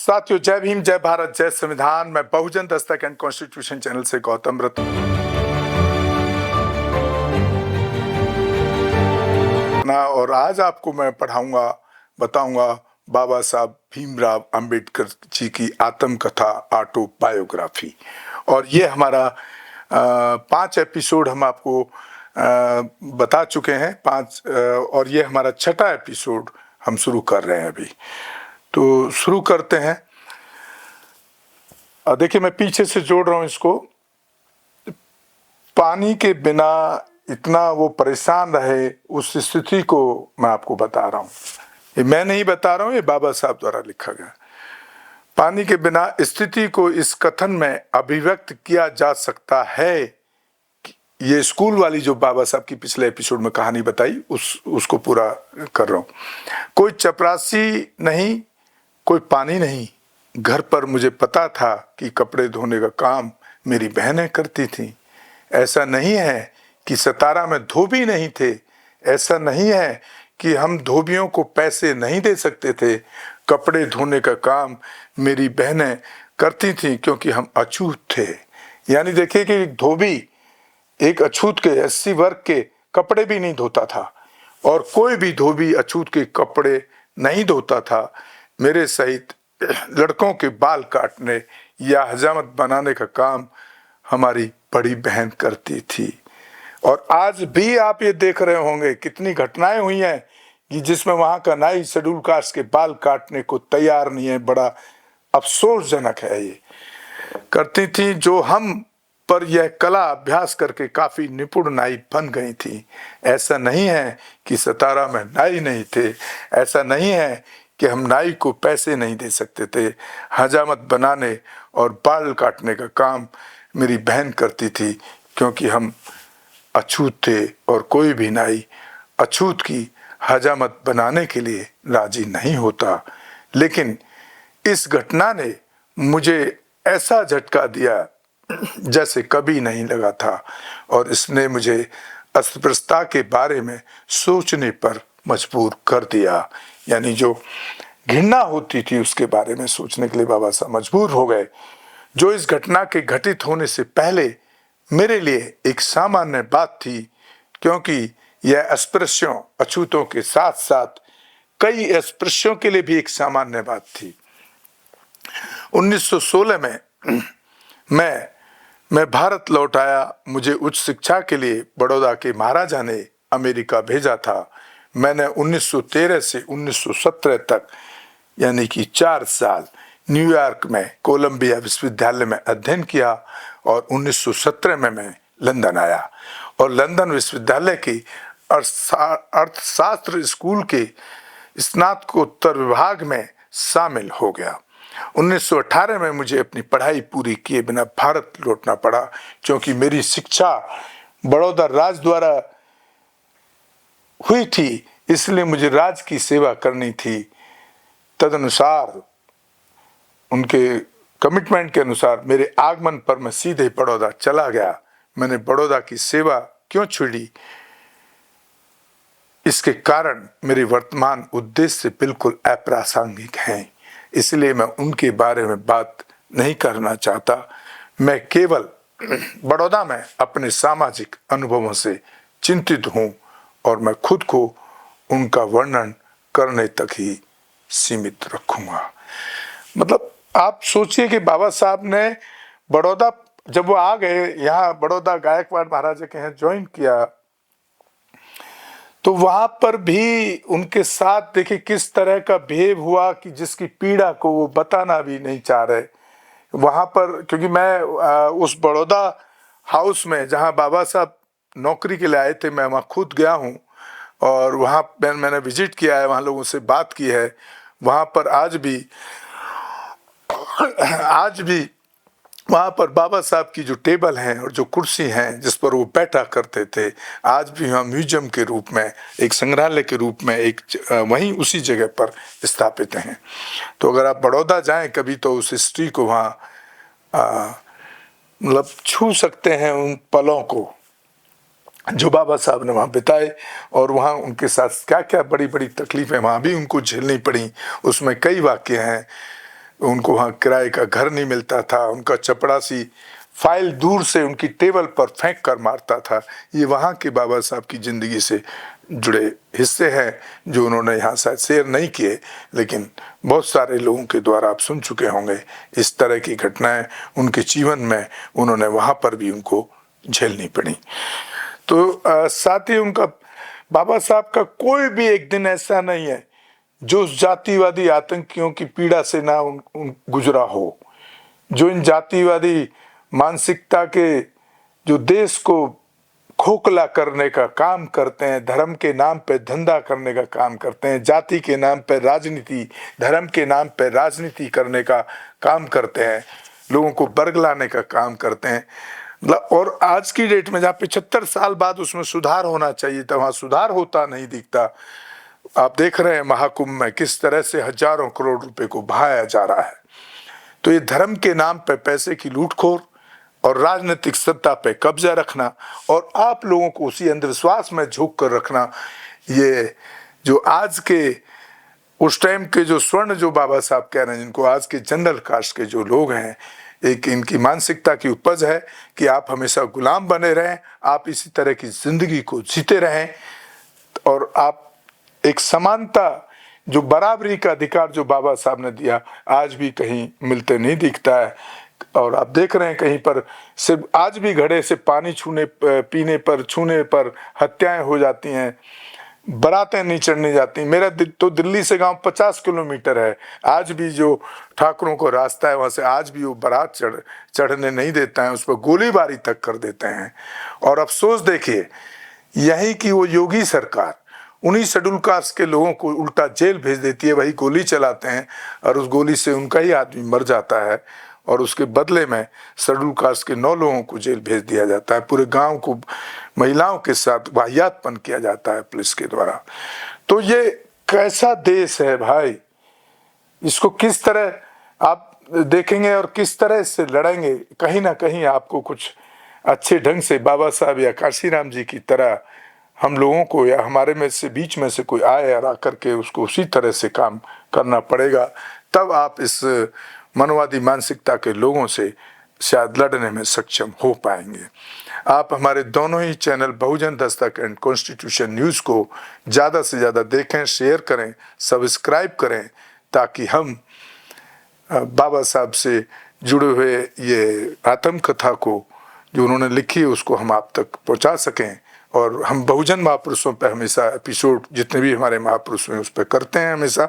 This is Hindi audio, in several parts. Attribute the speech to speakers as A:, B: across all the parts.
A: साथियों, जय भीम, जय भारत, जय संविधान। मैं बहुजन दस्तक एंड कॉन्स्टिट्यूशन चैनल से गौतम रत्न और आज आपको मैं बताऊंगा बाबा साहब भीमराव अंबेडकर जी की आत्मकथा ऑटोबायोग्राफी। और ये हमारा 5 एपिसोड हम आपको बता चुके हैं, 5 और ये हमारा 6ठा एपिसोड हम शुरू कर रहे हैं अभी। तो शुरू करते हैं। देखिए, मैं पीछे से जोड़ रहा हूं इसको। पानी के बिना इतना वो परेशान रहे, उस स्थिति को मैं आपको बता रहा हूं। ये मैं नहीं बता रहा हूं, ये बाबा साहब द्वारा लिखा गया। पानी के बिना स्थिति को इस कथन में अभिव्यक्त किया जा सकता है। ये स्कूल वाली जो बाबा साहब की पिछले एपिसोड में कहानी बताई, उसको पूरा कर रहा हूं। कोई चपरासी नहीं, कोई पानी नहीं। घर पर मुझे पता था कि कपड़े धोने का काम मेरी बहनें करती थीं। ऐसा नहीं है कि सतारा में धोबी नहीं थे। ऐसा नहीं है कि हम धोबियों को पैसे नहीं दे सकते थे। कपड़े धोने का काम मेरी बहनें करती थीं क्योंकि हम अछूत थे। यानी देखिए कि धोबी एक अछूत के 80 वर्ग के कपड़े भी नहीं धोता था, और कोई भी धोबी अछूत के कपड़े नहीं धोता था। मेरे सहित लड़कों के बाल काटने या हजामत बनाने का काम हमारी बड़ी बहन करती थी। और आज भी आप ये देख रहे होंगे कितनी घटनाएं हुई हैं कि जिसमें वहां का नाई शेड्यूल कास्ट के बाल काटने को तैयार नहीं है। बड़ा अफसोसजनक है। ये करती थी जो हम पर यह कला अभ्यास करके काफी निपुण नाई बन गई थी। ऐसा नहीं है कि सतारा में नाई नहीं थे। ऐसा नहीं है कि हम नाई को पैसे नहीं दे सकते थे। हजामत बनाने और बाल काटने का काम मेरी बहन करती थी क्योंकि हम अछूत थे, और कोई भी नाई अछूत की हजामत बनाने के लिए राजी नहीं होता। लेकिन इस घटना ने मुझे ऐसा झटका दिया जैसे कभी नहीं लगा था, और इसने मुझे अस्पृश्यता के बारे में सोचने पर मजबूर कर दिया। यानी जो घृणा होती थी उसके बारे में सोचने के लिए बाबा साहब मजबूर हो गए, जो इस घटना के घटित होने से पहले मेरे लिए एक सामान्य बात थी, क्योंकि यह अस्पृश्यों अछूतों के साथ साथ कई अस्पृश्यों के लिए भी एक सामान्य बात थी। 1916 में मैं भारत लौट आया। मुझे उच्च शिक्षा के लिए बड़ौदा के महाराजा ने अमेरिका भेजा था। मैंने 1913 से 1917 तक यानी कि 4 साल न्यूयॉर्क में कोलंबिया विश्वविद्यालय में अध्ययन किया, और 1917 में मैं लंदन आया और लंदन विश्वविद्यालय की अर्थशास्त्र स्कूल के स्नातकोत्तर विभाग में शामिल हो गया। 1918 में मुझे अपनी पढ़ाई पूरी किए बिना भारत लौटना पड़ा, क्योंकि मेरी शिक्षा बड़ौदा राज द्वारा हुई थी, इसलिए मुझे राज की सेवा करनी थी। तदनुसार उनके कमिटमेंट के अनुसार मेरे आगमन पर मैं सीधे बड़ौदा चला गया। मैंने बड़ौदा की सेवा क्यों छोड़ी, इसके कारण मेरे वर्तमान उद्देश्य से बिल्कुल अप्रासंगिक हैं, इसलिए मैं उनके बारे में बात नहीं करना चाहता। मैं केवल बड़ौदा में अपने सामाजिक अनुभवों से चिंतित हूं, और मैं खुद को उनका वर्णन करने तक ही सीमित रखूंगा। मतलब आप सोचिए कि बाबा साहब ने बड़ौदा, जब वो आ गए यहाँ बड़ौदा गायकवाड़ महाराजा के यहाँ ज्वाइन किया, तो वहां पर भी उनके साथ देखिए किस तरह का बिहेव हुआ कि जिसकी पीड़ा को वो बताना भी नहीं चाह रहे वहां पर। क्योंकि मैं उस बड़ौदा हाउस में जहां बाबा साहब नौकरी के लिए आए थे, मैं वहां खुद गया हूं, और वहां मैंने विजिट किया है, वहां लोगों से बात की है। वहां पर आज भी वहां पर बाबा साहब की जो टेबल हैं और जो कुर्सी हैं जिस पर वो बैठा करते थे, आज भी वहाँ म्यूजियम के रूप में, एक संग्रहालय के रूप में एक वहीं उसी जगह पर स्थापित हैं। तो अगर आप बड़ौदा जाएं कभी, तो उस हिस्ट्री को वहाँ मतलब छू सकते हैं, उन पलों को जो बाबा साहब ने वहाँ बिताए, और वहाँ उनके साथ क्या क्या बड़ी बड़ी तकलीफें वहाँ भी उनको झेलनी पड़ी। उसमें कई वाक्य हैं उनको वहाँ किराए का घर नहीं मिलता था, उनका चपड़ासी फाइल दूर से उनकी टेबल पर फेंक कर मारता था। ये वहाँ के बाबा साहब की ज़िंदगी से जुड़े हिस्से हैं जो उन्होंने यहाँ शायद शेयर नहीं किए, लेकिन बहुत सारे लोगों के द्वारा आप सुन चुके होंगे इस तरह की घटनाएं उनके जीवन में, उन्होंने वहाँ पर भी उनको झेलनी पड़ी। तो साथ ही उनका बाबा साहब का कोई भी एक दिन ऐसा नहीं है जो जातिवादी आतंकियों की पीड़ा से ना गुजरा हो, जो इन जातिवादी मानसिकता के जो देश को खोखला करने का काम करते हैं, धर्म के नाम पे धंधा करने का काम करते हैं, जाति के नाम पे राजनीति, धर्म के नाम पे राजनीति करने का काम करते हैं, लोगों को बरगलाने का काम करते हैं। और आज की डेट में जहाँ 75 साल बाद उसमें सुधार होना चाहिए था, वहाँ सुधार होता नहीं दिखता। आप देख रहे हैं महाकुंभ में किस तरह से हजारों करोड़ रुपए को बहाया जा रहा है। तो ये धर्म के नाम पे पैसे की लूटखोर और राजनीतिक सत्ता पे कब्जा रखना और आप लोगों को उसी अंधविश्वास में झोंक कर रखना, ये जो आज के उस टाइम के जो स्वर्ण जो बाबा साहब कह रहे हैं, जिनको आज के जनरल कास्ट के जो लोग हैं, एक इनकी मानसिकता की उपज है कि आप हमेशा गुलाम बने रहें, आप इसी तरह की जिंदगी को जीते रहें और आप एक समानता जो बराबरी का अधिकार जो बाबा साहब ने दिया आज भी कहीं मिलते नहीं दिखता है। और आप देख रहे हैं कहीं पर सिर्फ आज भी घड़े से पानी पीने पर छूने पर हत्याएं हो जाती हैं, बारातें नहीं चढ़ने जाती। मेरा तो दिल्ली से गांव 50 किलोमीटर है, आज भी जो ठाकुरों को रास्ता है वहां से आज भी वो बारात चढ़ने नहीं देता है, उस पर गोलीबारी तक कर देते हैं। और अफसोस देखिए यही कि वो योगी सरकार उन्हीं शेड्यूल कास्ट के लोगों को उल्टा जेल भेज देती है, वही गोली चलाते हैं और उस गोली से उनका ही आदमी मर जाता है और उसके बदले में शेड्यूल कास्ट के 9 लोगों को जेल भेज दिया जाता है। पूरे गांव को महिलाओं के साथ वाहियातपन किया जाता है पुलिस के द्वारा। तो ये कैसा देश है भाई, इसको किस तरह आप देखेंगे और किस तरह से लड़ेंगे। कहीं ना कहीं आपको कुछ अच्छे ढंग से बाबा साहब या काशीराम जी की तरह हम लोगों को या हमारे में से बीच में से कोई आए और आकर के उसको उसी तरह से काम करना पड़ेगा, तब आप इस मनोवादी मानसिकता के लोगों से शायद लड़ने में सक्षम हो पाएंगे। आप हमारे दोनों ही channel Bahujan Dastak and constitution news को ज़्यादा से ज़्यादा देखें, शेयर करें, सब्सक्राइब करें, ताकि हम बाबा साहब से जुड़े हुए ये आत्मकथा को जो उन्होंने लिखी है उसको हम आप तक पहुंचा सकें। और हम बहुजन महापुरुषों पर हमेशा एपिसोड जितने भी हमारे महापुरुष हैं उस पर करते हैं हमेशा।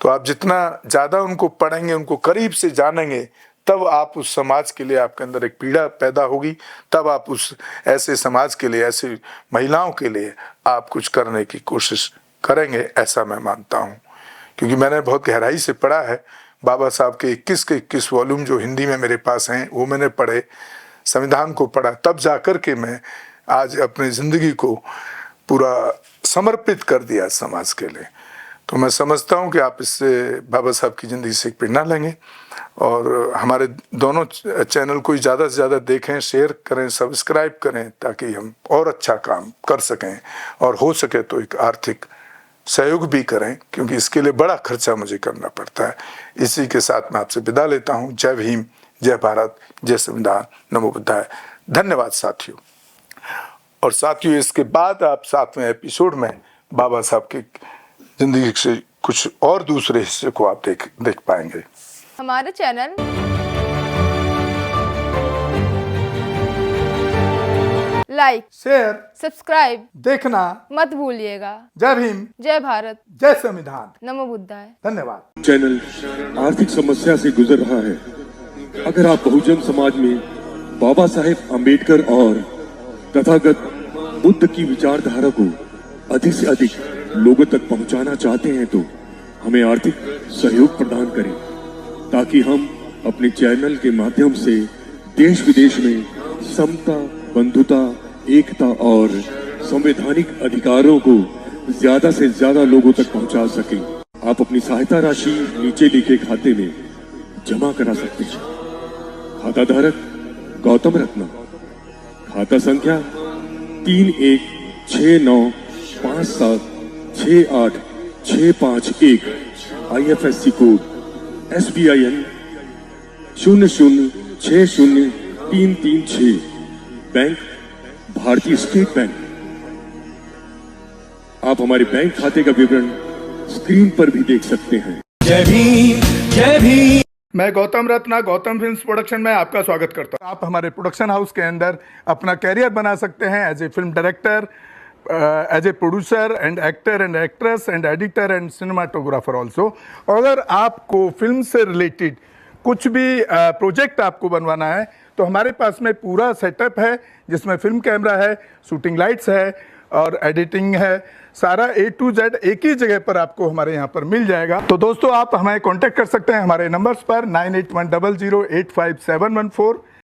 A: तो आप जितना ज़्यादा उनको पढ़ेंगे, उनको करीब से जानेंगे, तब आप उस समाज के लिए आपके अंदर एक पीड़ा पैदा होगी, तब आप उस ऐसे समाज के लिए, ऐसी महिलाओं के लिए आप कुछ करने की कोशिश करेंगे, ऐसा मैं मानता हूँ। क्योंकि मैंने बहुत गहराई से पढ़ा है बाबा साहब के 21 के 21 वॉल्यूम जो हिंदी में मेरे पास हैं वो मैंने पढ़े, संविधान को पढ़ा, तब जाकर के मैं आज अपनी ज़िंदगी को पूरा समर्पित कर दिया समाज के लिए। तो मैं समझता हूँ कि आप इससे बाबा साहब की ज़िंदगी से एक प्रेरणा लेंगे और हमारे दोनों चैनल को ज़्यादा से ज़्यादा देखें, शेयर करें, सब्सक्राइब करें, ताकि हम और अच्छा काम कर सकें और हो सके तो एक आर्थिक सहयोग भी करें, क्योंकि इसके लिए बड़ा खर्चा मुझे करना पड़ता है। इसी के साथ मैं आपसे विदा लेता हूँ। जय भीम, जय भारत, जय संविधान, नमो बुद्धाय। धन्यवाद साथियों। और साथियों इसके बाद आप 7वें एपिसोड में बाबा साहब की जिंदगी से कुछ और दूसरे हिस्से को आप देख पाएंगे।
B: हमारे चैनल लाइक, शेयर, सब्सक्राइब देखना मत भूलिएगा। जय भीम, जय भारत, जय संविधान, नमो बुद्धाय। धन्यवाद।
C: चैनल आर्थिक समस्या से गुजर रहा है। अगर आप बहुजन समाज में बाबा साहेब अम्बेडकर और तथागत बुद्ध की विचारधारा को अधिक से अधिक लोगों तक पहुंचाना चाहते हैं तो हमें आर्थिक सहयोग प्रदान करें, ताकि हम अपने चैनल के माध्यम से देश विदेश में समता, बंधुता, एकता और संवैधानिक अधिकारों को ज्यादा से ज्यादा लोगों तक पहुंचा सकें। आप अपनी सहायता राशि नीचे लिखे खाते में जमा करा सकते हैं। खाता धारक गौतम रत्ना, खाता संख्या 3169576865 1, IFSC कोड SBIN 00603336, बैंक भारतीय स्टेट बैंक। आप हमारे बैंक खाते का विवरण स्क्रीन पर भी देख सकते हैं।
D: जय भीम, जय भीम।
A: मैं गौतम रत्ना गौतम फिल्म्स प्रोडक्शन में आपका स्वागत करता हूं। आप हमारे प्रोडक्शन हाउस के अंदर अपना कैरियर बना सकते हैं as a film director, as a producer and actor and actress and editor and cinematographer also. अगर आपको फिल्म से रिलेटेड कुछ भी प्रोजेक्ट आपको बनवाना है तो हमारे पास में पूरा सेटअप है, जिसमें फिल्म कैमरा है, शूटिंग लाइट्स है और एडिटिंग है। सारा A to Z एक ही जगह पर आपको हमारे यहाँ पर मिल जाएगा। तो दोस्तों आप हमें कांटेक्ट कर सकते हैं हमारे नंबर्स पर 9810085714